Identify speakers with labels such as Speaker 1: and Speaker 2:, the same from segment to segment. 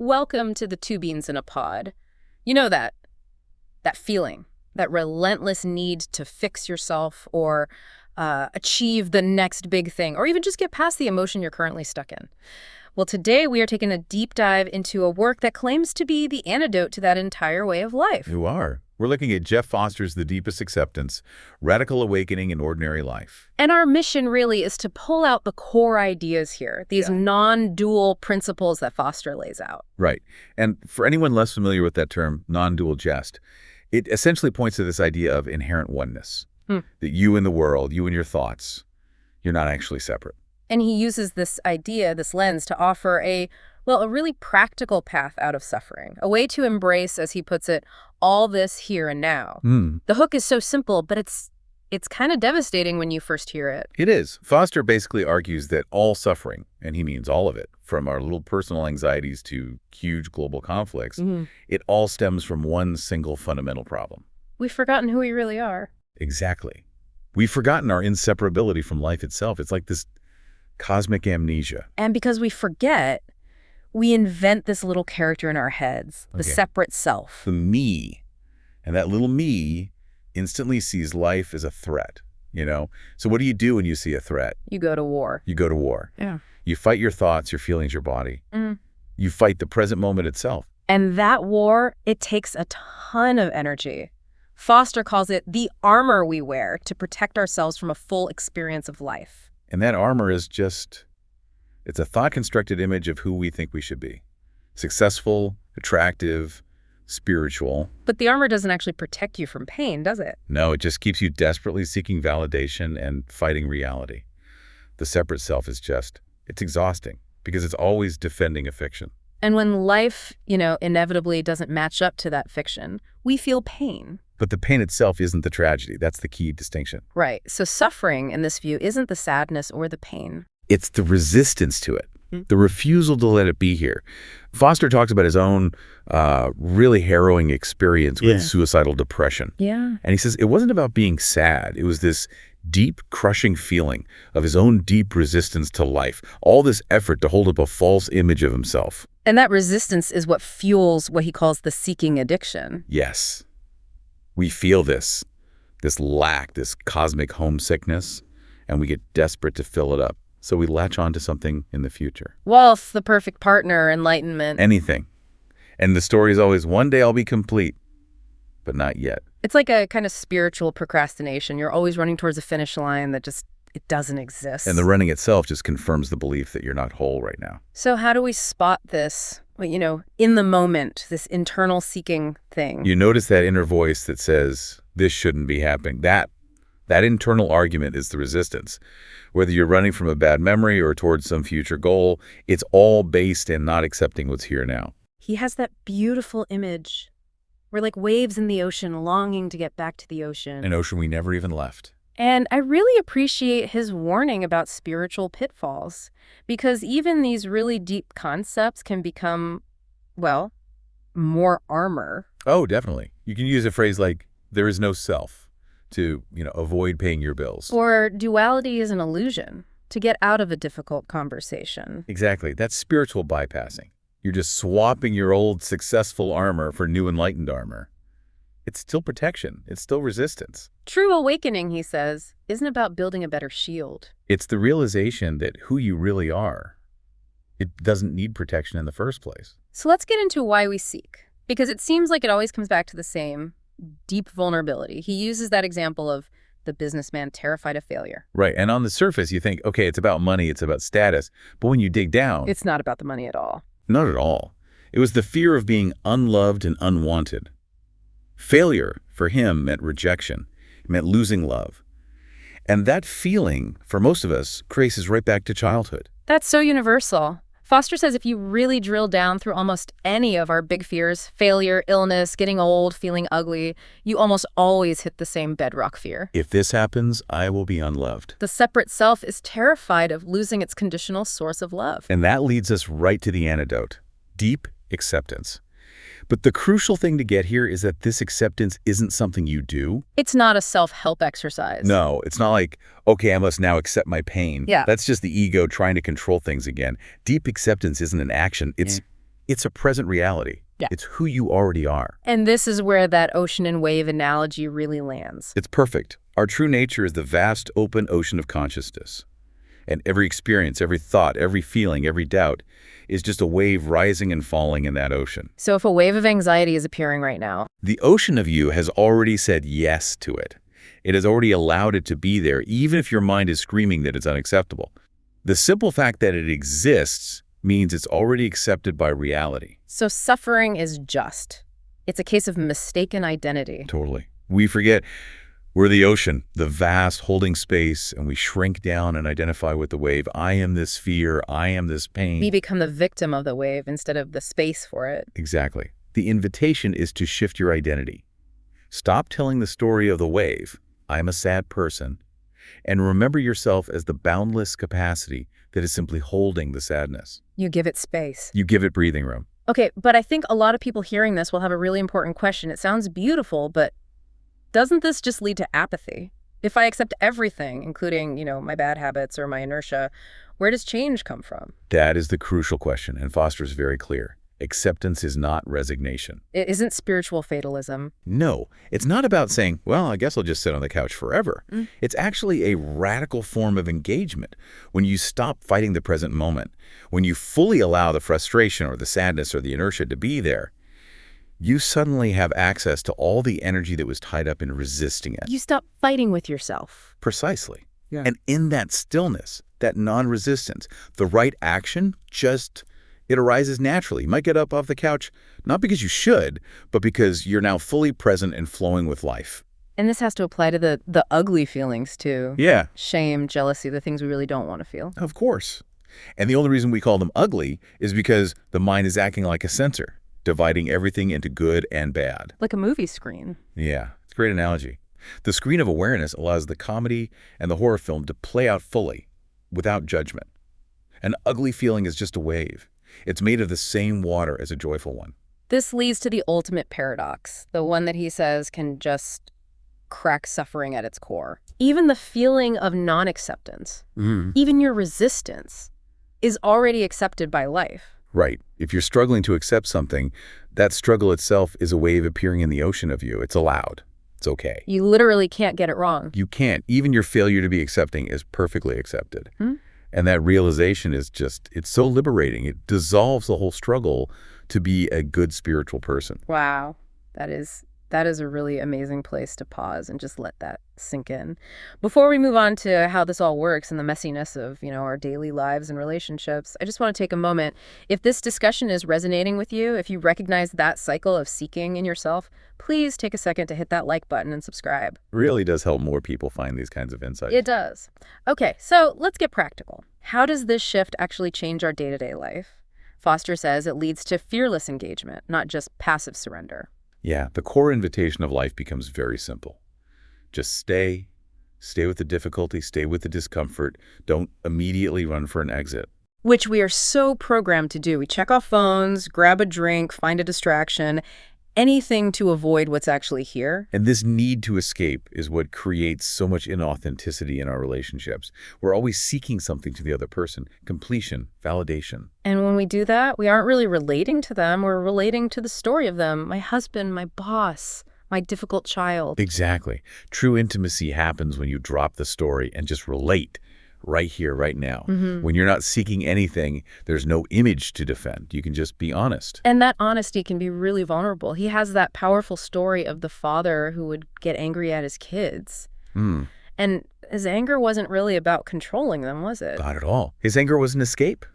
Speaker 1: Welcome to the two beans in a pod. You know that feeling, that relentless need to fix yourself or achieve the next big thing, or even just get past the emotion you're currently stuck in. Well, today we are taking a deep dive into a work that claims to be the antidote to that entire way of life.
Speaker 2: You are. We're looking at Jeff Foster's The Deepest Acceptance, Radical Awakening in Ordinary Life.
Speaker 1: And our mission really is to pull out the core ideas here, these non-dual principles that Foster lays out.
Speaker 2: Right. And for anyone less familiar with that term, non-dual jest, it essentially points to this idea of inherent oneness, that you and the world, you and your thoughts, you're not actually separate.
Speaker 1: And he uses this idea, this lens, to offer a really practical path out of suffering, a way to embrace, as he puts it, all this here and now. The hook is so simple, but it's kind of devastating when you first hear it.
Speaker 2: It is. Foster basically argues that all suffering, and he means all of it, from our little personal anxieties to huge global conflicts, it all stems from one single fundamental problem.
Speaker 1: We've forgotten who we really are.
Speaker 2: Exactly. We've forgotten our inseparability from life itself. It's like this cosmic amnesia.
Speaker 1: And because we forget, we invent this little character in our heads, the separate self.
Speaker 2: The me. And that little me instantly sees life as a threat, you know? So what do you do when you see a threat?
Speaker 1: You go to war.
Speaker 2: You go to war.
Speaker 1: Yeah.
Speaker 2: You fight your thoughts, your feelings, your body. You fight the present moment itself.
Speaker 1: And that war, it takes a ton of energy. Foster calls it the armor we wear to protect ourselves from a full experience of life.
Speaker 2: And that armor is it's a thought-constructed image of who we think we should be. Successful, attractive, spiritual.
Speaker 1: But the armor doesn't actually protect you from pain, does it?
Speaker 2: No, it just keeps you desperately seeking validation and fighting reality. The separate self is it's exhausting because it's always defending a fiction.
Speaker 1: And when life, inevitably doesn't match up to that fiction, we feel pain.
Speaker 2: But the pain itself isn't the tragedy. That's the key distinction.
Speaker 1: Right. So suffering, in this view, isn't the sadness or the pain.
Speaker 2: It's the resistance to it, the refusal to let it be here. Foster talks about his own really harrowing experience with suicidal depression.
Speaker 1: Yeah.
Speaker 2: And he says it wasn't about being sad. It was this deep, crushing feeling of his own deep resistance to life, all this effort to hold up a false image of himself.
Speaker 1: And that resistance is what fuels what he calls the seeking addiction.
Speaker 2: Yes. We feel this lack, this cosmic homesickness, and we get desperate to fill it up. So we latch on to something in the future.
Speaker 1: Wealth, the perfect partner, enlightenment.
Speaker 2: Anything. And the story is always, one day I'll be complete, but not yet.
Speaker 1: It's like a kind of spiritual procrastination. You're always running towards a finish line that it doesn't exist.
Speaker 2: And the running itself just confirms the belief that you're not whole right now.
Speaker 1: So how do we spot this, in the moment, this internal seeking thing?
Speaker 2: You notice that inner voice that says, this shouldn't be happening. That internal argument is the resistance. Whether you're running from a bad memory or towards some future goal, it's all based in not accepting what's here now.
Speaker 1: He has that beautiful image. We're like waves in the ocean longing to get back to the ocean.
Speaker 2: An ocean we never even left.
Speaker 1: And I really appreciate his warning about spiritual pitfalls, because even these really deep concepts can become, more armor.
Speaker 2: Oh, definitely. You can use a phrase like, there is no self, to, avoid paying your bills.
Speaker 1: Or duality is an illusion, to get out of a difficult conversation.
Speaker 2: Exactly. That's spiritual bypassing. You're just swapping your old successful armor for new enlightened armor. It's still protection. It's still resistance.
Speaker 1: True awakening, he says, isn't about building a better shield.
Speaker 2: It's the realization that who you really are, it doesn't need protection in the first place.
Speaker 1: So let's get into why we seek, because it seems like it always comes back to the same deep vulnerability. He uses that example of the businessman terrified of failure.
Speaker 2: Right. And on the surface, you think, okay, it's about money, it's about status. But when you dig down,
Speaker 1: it's not about the money at all.
Speaker 2: Not at all. It was the fear of being unloved and unwanted. Failure, for him, meant rejection. It meant losing love. And that feeling, for most of us, traces right back to childhood.
Speaker 1: That's so universal. Foster says if you really drill down through almost any of our big fears, failure, illness, getting old, feeling ugly, you almost always hit the same bedrock fear.
Speaker 2: If this happens, I will be unloved.
Speaker 1: The separate self is terrified of losing its conditional source of love.
Speaker 2: And that leads us right to the antidote, deep acceptance. But the crucial thing to get here is that this acceptance isn't something you do.
Speaker 1: It's not a self-help exercise.
Speaker 2: No, it's not like, okay, I must now accept my pain.
Speaker 1: Yeah.
Speaker 2: That's just the ego trying to control things again. Deep acceptance isn't an action. It's It's a present reality.
Speaker 1: Yeah.
Speaker 2: It's who you already are.
Speaker 1: And this is where that ocean and wave analogy really lands.
Speaker 2: It's perfect. Our true nature is the vast, open ocean of consciousness. And every experience, every thought, every feeling, every doubt is just a wave rising and falling in that ocean.
Speaker 1: So if a wave of anxiety is appearing right now,
Speaker 2: The ocean of you has already said yes to it. It has already allowed it to be there, even if your mind is screaming that it's unacceptable. The simple fact that it exists means it's already accepted by reality.
Speaker 1: so suffering is just. It's a case of mistaken identity.
Speaker 2: Totally. We forget we're the ocean, the vast holding space, and we shrink down and identify with the wave. I am this fear. I am this pain.
Speaker 1: We become the victim of the wave instead of the space for it.
Speaker 2: Exactly. The invitation is to shift your identity. Stop telling the story of the wave, I'm a sad person, and remember yourself as the boundless capacity that is simply holding the sadness.
Speaker 1: You give it space.
Speaker 2: You give it breathing room.
Speaker 1: Okay, but I think a lot of people hearing this will have a really important question. It sounds beautiful, but doesn't this just lead to apathy? If I accept everything, including, my bad habits or my inertia, where does change come from?
Speaker 2: That is the crucial question, and Foster is very clear. Acceptance is not resignation.
Speaker 1: It isn't spiritual fatalism.
Speaker 2: No, it's not about saying, well, I guess I'll just sit on the couch forever. It's actually a radical form of engagement. When you stop fighting the present moment, when you fully allow the frustration or the sadness or the inertia to be there, you suddenly have access to all the energy that was tied up in resisting it.
Speaker 1: You stop fighting with yourself.
Speaker 2: Precisely.
Speaker 1: Yeah.
Speaker 2: And in that stillness, that non-resistance, the right action it arises naturally. You might get up off the couch, not because you should, but because you're now fully present and flowing with life.
Speaker 1: And this has to apply to the ugly feelings, too.
Speaker 2: Yeah,
Speaker 1: Shame, jealousy, the things we really don't want to feel.
Speaker 2: of course. And the only reason we call them ugly is because the mind is acting like a censor, dividing everything into good and bad.
Speaker 1: Like a movie screen.
Speaker 2: Yeah, it's a great analogy. The screen of awareness allows the comedy and the horror film to play out fully, without judgment. An ugly feeling is just a wave. It's made of the same water as a joyful one.
Speaker 1: This leads to the ultimate paradox, the one that he says can just crack suffering at its core. Even the feeling of non-acceptance, even your resistance, is already accepted by life.
Speaker 2: Right. If you're struggling to accept something, that struggle itself is a wave appearing in the ocean of you. It's allowed. It's okay.
Speaker 1: You literally can't get it wrong.
Speaker 2: You can't. Even your failure to be accepting is perfectly accepted. And that realization is it's so liberating. It dissolves the whole struggle to be a good spiritual person.
Speaker 1: Wow. That is a really amazing place to pause and just let that sink in. Before we move on to how this all works and the messiness of, our daily lives and relationships, I just want to take a moment. If this discussion is resonating with you, if you recognize that cycle of seeking in yourself, please take a second to hit that like button and subscribe.
Speaker 2: It really does help more people find these kinds of insights.
Speaker 1: It does. Okay, so let's get practical. How does this shift actually change our day-to-day life? Foster says it leads to fearless engagement, not just passive surrender.
Speaker 2: Yeah, the core invitation of life becomes very simple. Just stay with the difficulty, stay with the discomfort. Don't immediately run for an exit.
Speaker 1: Which we are so programmed to do. We check off phones, grab a drink, find a distraction, anything to avoid what's actually here.
Speaker 2: And this need to escape is what creates so much inauthenticity in our relationships. We're always seeking something to the other person, completion, validation.
Speaker 1: And when we do that, we aren't really relating to them. We're relating to the story of them, my husband, my boss, my difficult child.
Speaker 2: Exactly. True intimacy happens when you drop the story and just relate right here, right now. When you're not seeking anything, there's no image to defend. You can just be honest.
Speaker 1: And that honesty can be really vulnerable. He has that powerful story of the father who would get angry at his kids. And his anger wasn't really about controlling them, was it?
Speaker 2: Not at all. His anger was an escape.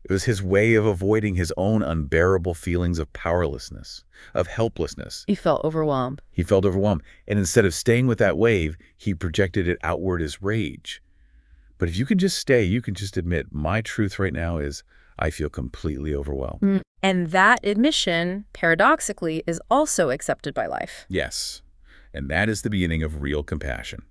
Speaker 2: It was his way of avoiding his own unbearable feelings of powerlessness, of helplessness.
Speaker 1: He felt overwhelmed.
Speaker 2: He felt overwhelmed. And instead of staying with that wave, he projected it outward as rage. But if you can just stay, you can just admit, my truth right now is I feel completely overwhelmed.
Speaker 1: And that admission, paradoxically, is also accepted by life.
Speaker 2: Yes. And that is the beginning of real compassion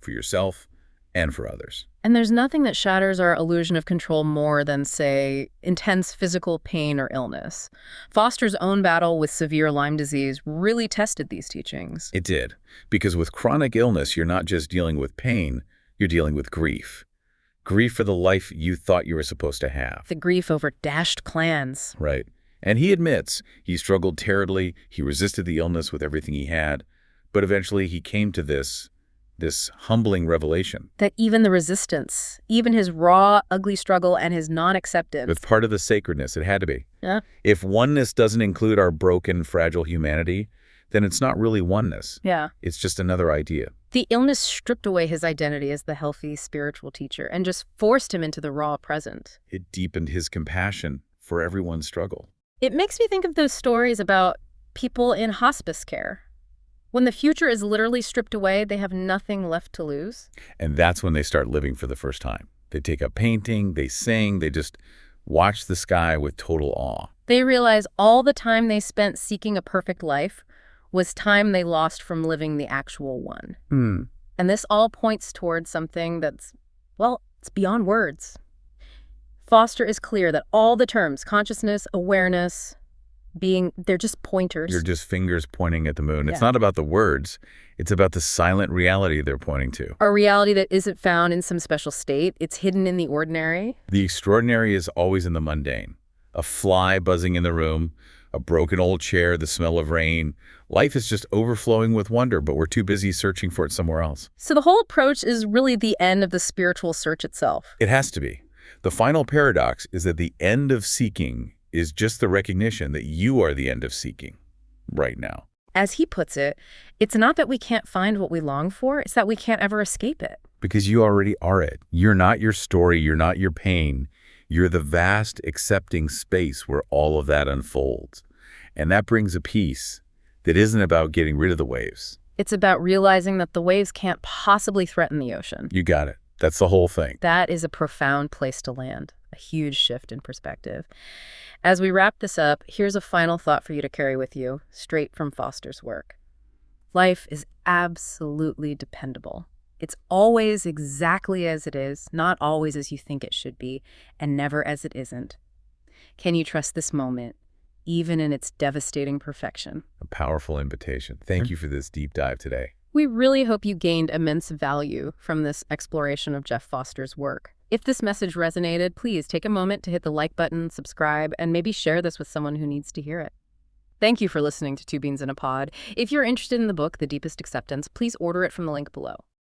Speaker 2: for yourself and for others.
Speaker 1: And there's nothing that shatters our illusion of control more than, say, intense physical pain or illness. Foster's own battle with severe Lyme disease really tested these teachings.
Speaker 2: It did. Because with chronic illness, you're not just dealing with pain, you're dealing with grief. Grief for the life you thought you were supposed to have.
Speaker 1: The grief over dashed plans.
Speaker 2: Right. And he admits he struggled terribly, he resisted the illness with everything he had, but eventually he came to this humbling revelation.
Speaker 1: That even the resistance, even his raw, ugly struggle and his non-acceptance.
Speaker 2: With part of the sacredness, it had to be.
Speaker 1: Yeah.
Speaker 2: If oneness doesn't include our broken, fragile humanity, then it's not really oneness.
Speaker 1: Yeah.
Speaker 2: It's just another idea.
Speaker 1: The illness stripped away his identity as the healthy spiritual teacher and just forced him into the raw present.
Speaker 2: It deepened his compassion for everyone's struggle.
Speaker 1: It makes me think of those stories about people in hospice care. When the future is literally stripped away, they have nothing left to lose.
Speaker 2: And that's when they start living for the first time. They take up painting, they sing, they just watch the sky with total awe.
Speaker 1: They realize all the time they spent seeking a perfect life was time they lost from living the actual one. And this all points towards something that's, well, it's beyond words. Foster is clear that all the terms, consciousness, awareness, being, they're just pointers.
Speaker 2: You're just fingers pointing at the moon.
Speaker 1: Yeah.
Speaker 2: It's not about the words. It's about the silent reality they're pointing to.
Speaker 1: A reality that isn't found in some special state. It's hidden in the ordinary.
Speaker 2: The extraordinary is always in the mundane. A fly buzzing in the room, a broken old chair, the smell of rain. Life is just overflowing with wonder, but we're too busy searching for it somewhere else.
Speaker 1: So the whole approach is really the end of the spiritual search itself.
Speaker 2: It has to be. The final paradox is that the end of seeking is just the recognition that you are the end of seeking right now.
Speaker 1: As he puts it, it's not that we can't find what we long for, it's that we can't ever escape it.
Speaker 2: Because you already are it. You're not your story, you're not your pain. You're the vast, accepting space where all of that unfolds. And that brings a peace that isn't about getting rid of the waves.
Speaker 1: It's about realizing that the waves can't possibly threaten the ocean.
Speaker 2: You got it. That's the whole thing.
Speaker 1: That is a profound place to land, a huge shift in perspective. As we wrap this up, here's a final thought for you to carry with you, straight from Foster's work. Life is absolutely dependable. It's always exactly as it is, not always as you think it should be, and never as it isn't. Can you trust this moment, even in its devastating perfection?
Speaker 2: A powerful invitation. Thank you for this deep dive today.
Speaker 1: We really hope you gained immense value from this exploration of Jeff Foster's work. If this message resonated, please take a moment to hit the like button, subscribe, and maybe share this with someone who needs to hear it. Thank you for listening to Two Beans in a Pod. If you're interested in the book, The Deepest Acceptance, please order it from the link below.